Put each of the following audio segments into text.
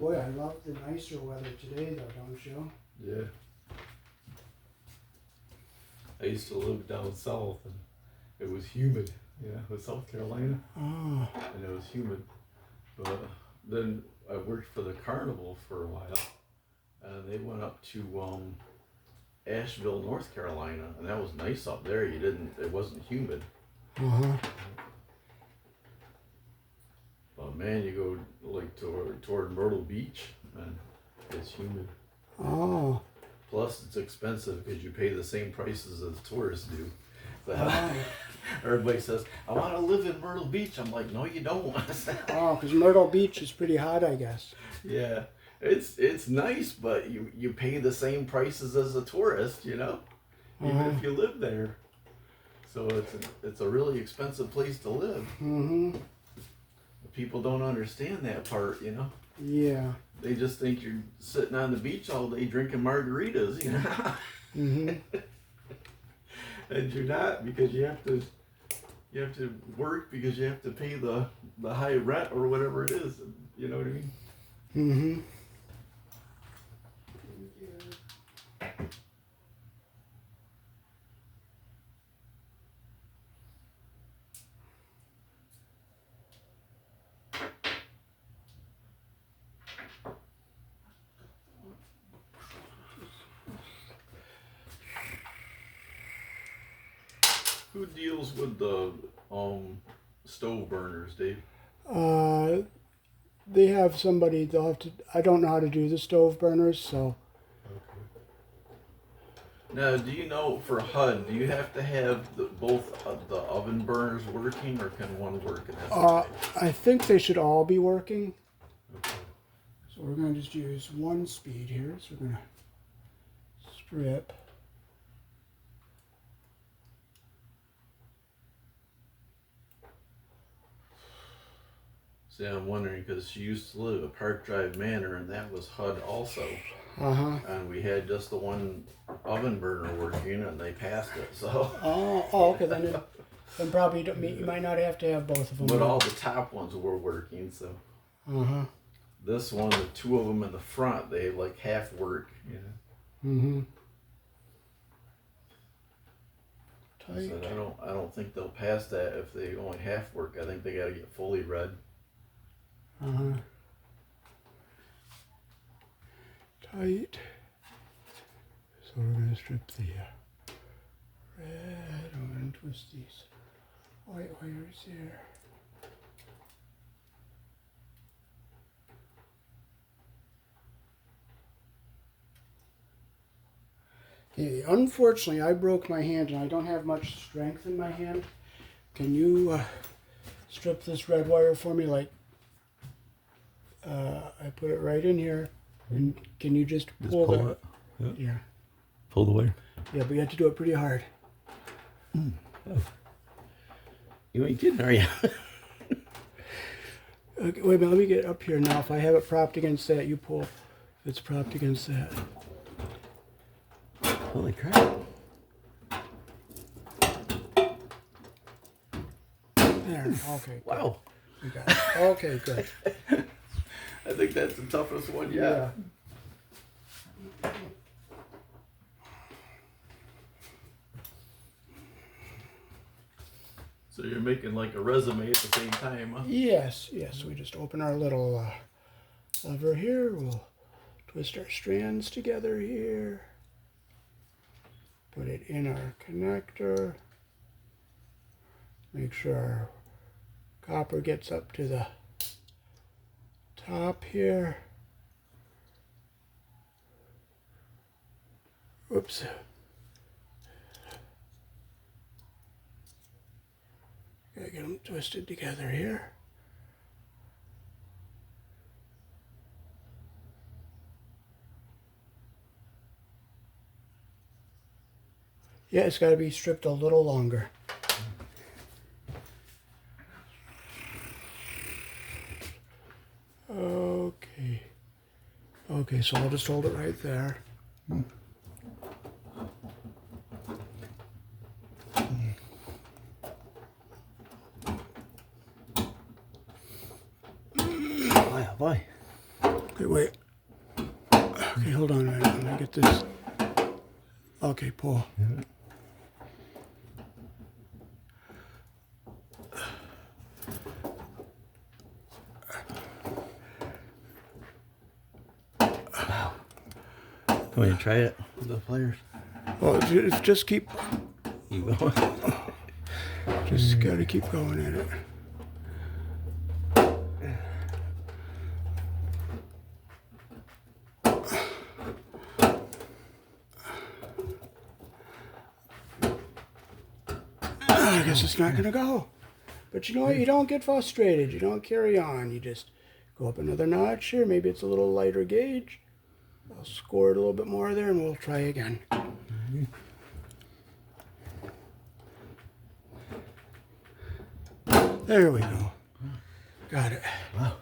Boy, I love the nicer weather today, though, don't you? Yeah. I used to live down south, and it was humid. Yeah, with South Carolina, Oh. and it was humid. But then I worked for the carnival for a while, and they went up to Asheville, North Carolina, and that was nice up there. It wasn't humid. Uh-huh. But man, you go like toward Myrtle Beach, and it's humid. Oh. Plus, it's expensive because you pay the same prices as tourists do. So, Oh. everybody says, "I want to live in Myrtle Beach." I'm like, "No, you don't." Oh, because Myrtle Beach is pretty hot, I guess. Yeah, it's nice, but you pay the same prices as a tourist, even if you live there. So it's a really expensive place to live. Mm-hmm. People don't understand that part, Yeah. They just think you're sitting on the beach all day drinking margaritas, Mm-hmm. And you're not, because you have to work, because you have to pay the high rent or whatever it is. You know what I mean? Mm-hmm. Who deals with the stove burners, Dave? They have somebody, they'll have to, I don't know how to do the stove burners, so. Okay. Now, do you know, for HUD, do you have to have both the oven burners working, or can one work and that's okay? I think they should all be working. Okay. So we're going to just use one speed here. So we're going to strip. See, I'm wondering, because she used to live at Park Drive Manor, and that was HUD also. Uh-huh. And we had just the one oven burner working, and they passed it, so. Okay, then probably you might not have to have both of them. But all the top ones were working, so. Uh-huh. This one, the two of them in the front, they like half work, Mm-hmm. I Tight. said, I don't think they'll pass that if they only half work. I think they got to get fully red. Uh-huh. Tight. So we're going to strip the red. I'm going to twist these white wires here. Okay, unfortunately, I broke my hand and I don't have much strength in my hand. Can you strip this red wire for me? I put it right in here. And can you just pull it. Yeah. Pull the wire. Yeah, but you have to do it pretty hard. Oh. You ain't kidding, are you? Okay, wait a minute, let me get up here now. If I have it propped against that, you pull. If it's propped against that. Holy crap. There, okay. Good. Wow. We got it. Okay, good. I think that's the toughest one yet. Yeah. So you're making like a resume at the same time, huh? Yes. We just open our little lever here. We'll twist our strands together here. Put it in our connector. Make sure our copper gets up to the top here. Oops. Gotta get them twisted together here. Yeah, it's got to be stripped a little longer. Okay. Okay, so I'll just hold it right there. Boy. Okay, wait. Okay, hold on a minute. Let me get this. Okay, pull. Can we try it with the pliers? Well, just keep. You going? Just gotta keep going at it. I guess it's not gonna go. But you know what? You don't get frustrated. You don't carry on. You just go up another notch here. Maybe it's a little lighter gauge. I'll score it a little bit more there and we'll try again. There we go. Got it. Wow.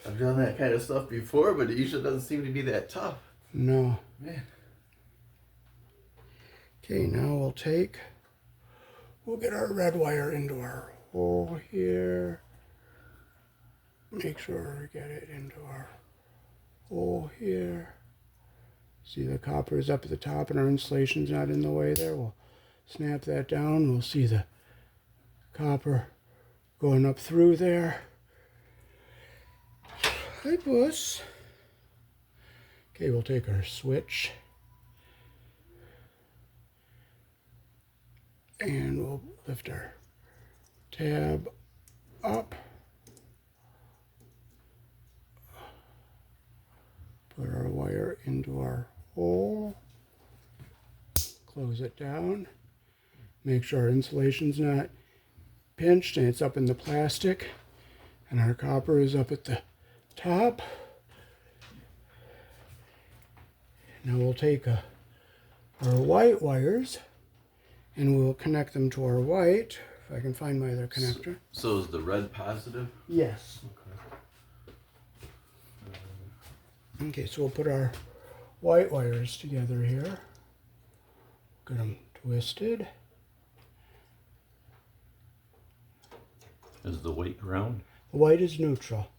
I've done that kind of stuff before, but it usually doesn't seem to be that tough. No. Man. Okay, now we'll get our red wire into our hole here. Make sure we get it into our hole here. See, the copper is up at the top and our insulation's not in the way there. We'll snap that down. We'll see the copper going up through there. Hi, Puss. Okay, we'll take our switch and we'll lift our tab up. Put our wire into our hole. Close it down. Make sure our insulation's not pinched and it's up in the plastic. And our copper is up at the top. Now we'll take our white wires and we'll connect them to our white. If I can find my other connector. So is the red positive? Yes. Okay, so we'll put our white wires together here. Get them twisted. Is the white ground? The white is neutral.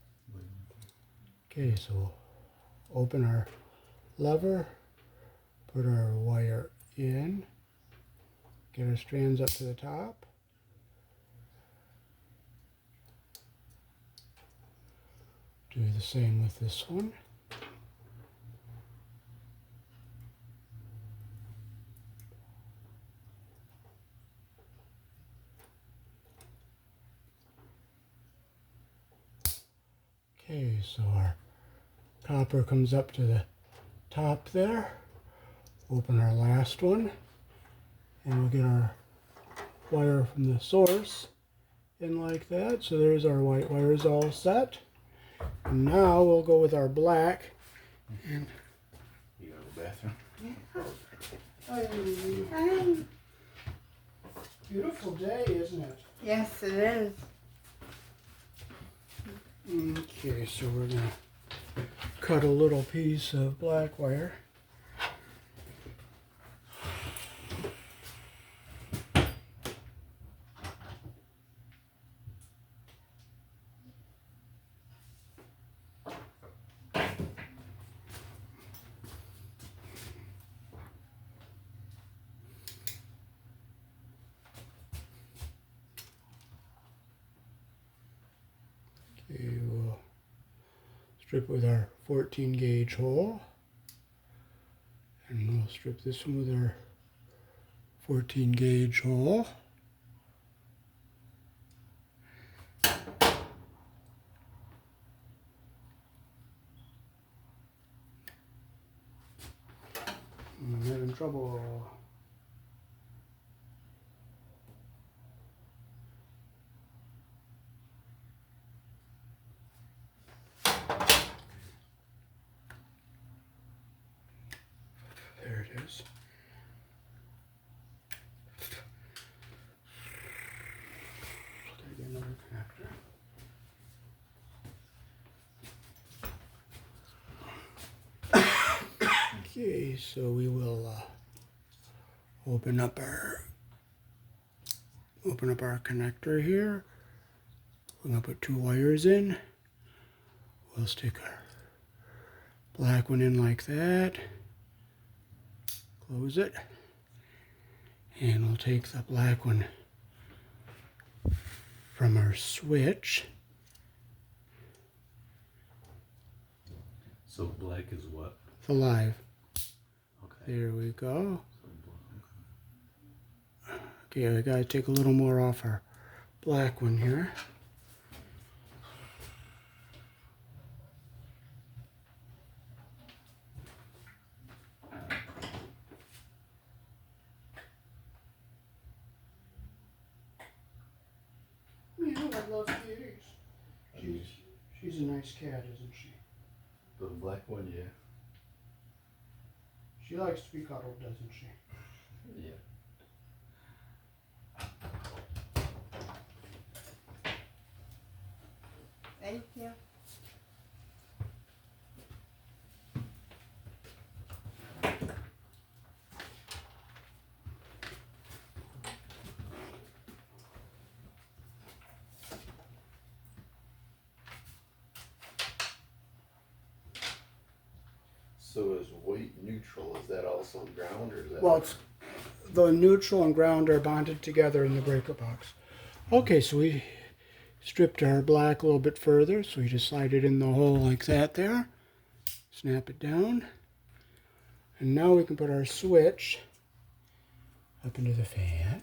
Okay, so we'll open our lever, put our wire in, get our strands up to the top. Do the same with this one. Okay, so our copper comes up to the top there. Open our last one and we'll get our wire from the source in like that. So there's our white wires all set. And now we'll go with our black. And You go to the bathroom? Hi. Beautiful day, isn't it? Yes, it is. Okay, so we're gonna cut a little piece of black wire. Okay, we'll strip with our 14 gauge hole. And we'll strip this one with our 14 gauge hole. I'm having trouble. There it is. Gotta get another connector. Okay, so we will open up our connector here. We're going to put 2 wires in. We'll stick our black one in like that. Close it. And we'll take the black one from our switch. So black is what? The live. Okay. There we go. Okay, I gotta take a little more off our black one here. You know, I love kitties. She's a nice cat, isn't she? The black one, yeah. She likes to be cuddled, doesn't she? Yeah. Thank you. So is white neutral? Is that also ground or is that? Well, it's the neutral and ground are bonded together in the breaker box. Okay, so we stripped our black a little bit further, so we just slide it in the hole like that there. Snap it down. And now we can put our switch up into the fan.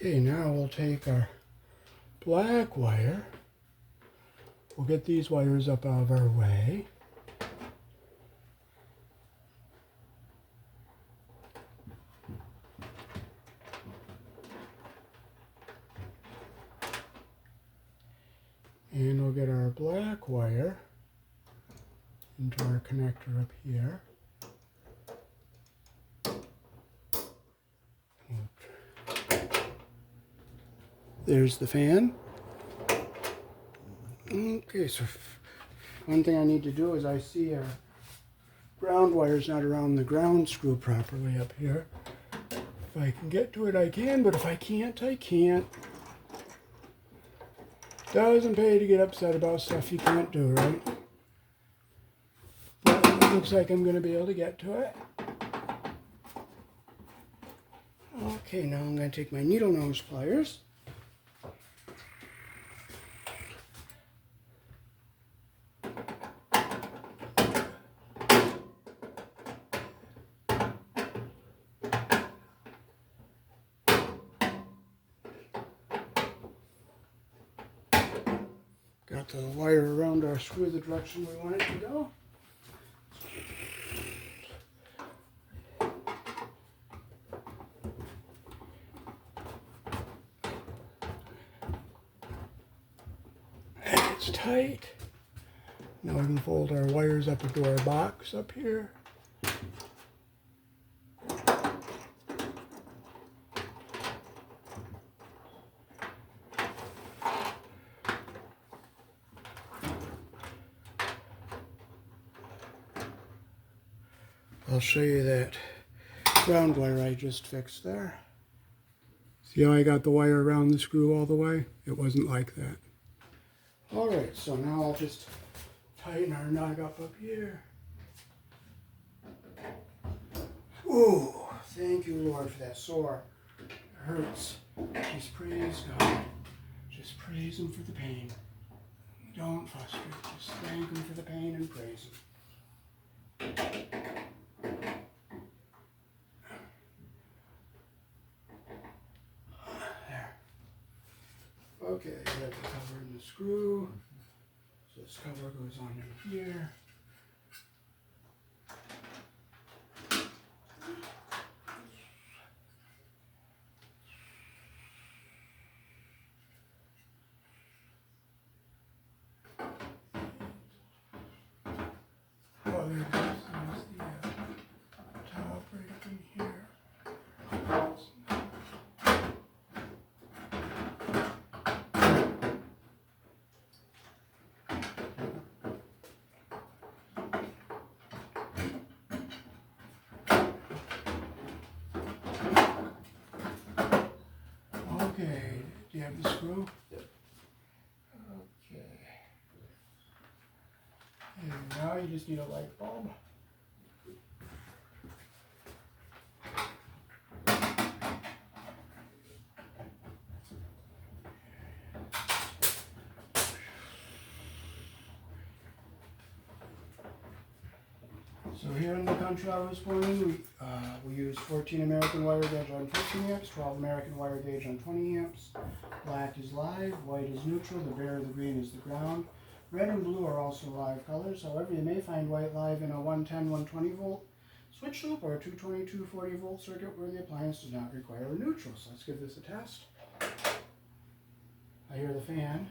Okay, now we'll take our black wire. We'll get these wires up out of our way. And we'll get our black wire into our connector up here. There's the fan. Okay, so one thing I need to do is I see our ground wire's not around the ground screw properly up here. If I can get to it, I can, but if I can't, I can't. Doesn't pay to get upset about stuff you can't do, right? But it looks like I'm going to be able to get to it. Okay, now I'm going to take my needle nose pliers. Got the wire around our screw the direction we want it to go. And it's tight. Now we can fold our wires up into our box up here. I'll show you that ground wire I just fixed there. See how I got the wire around the screw all the way? It wasn't like that. Alright, so now I'll just tighten our nut up here. Ooh, thank you, Lord, for that sore. It hurts. Just praise God. Just praise Him for the pain. Don't frustrate. Just thank Him for the pain and praise Him. There. Okay, I got the cover in the screw. So this cover goes on in here. Oh, there's the top right up in here. You have the screw? Yep. Okay. And now you just need a light bulb. So here in the country I was born in, we use 14 American wire gauge on 15 amps, 12 American wire gauge on 20 amps. Black is live, white is neutral, the bare or the green is the ground. Red and blue are also live colors. However, you may find white live in a 110, 120 volt switch loop or a 222, 40 volt circuit where the appliance does not require a neutral. So let's give this a test. I hear the fan.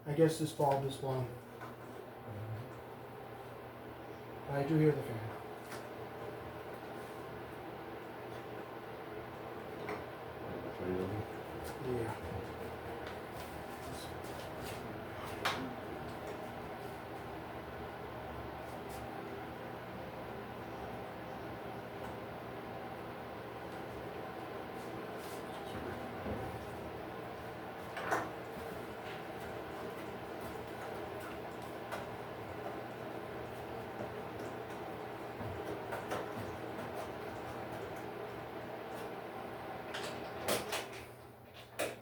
I guess this bulb is blown. I do hear the fan. Yeah.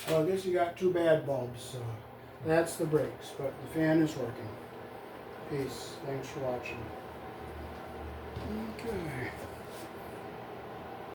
Well, I guess you got two bad bulbs, so that's the brakes, but the fan is working. Peace. Thanks for watching. Okay.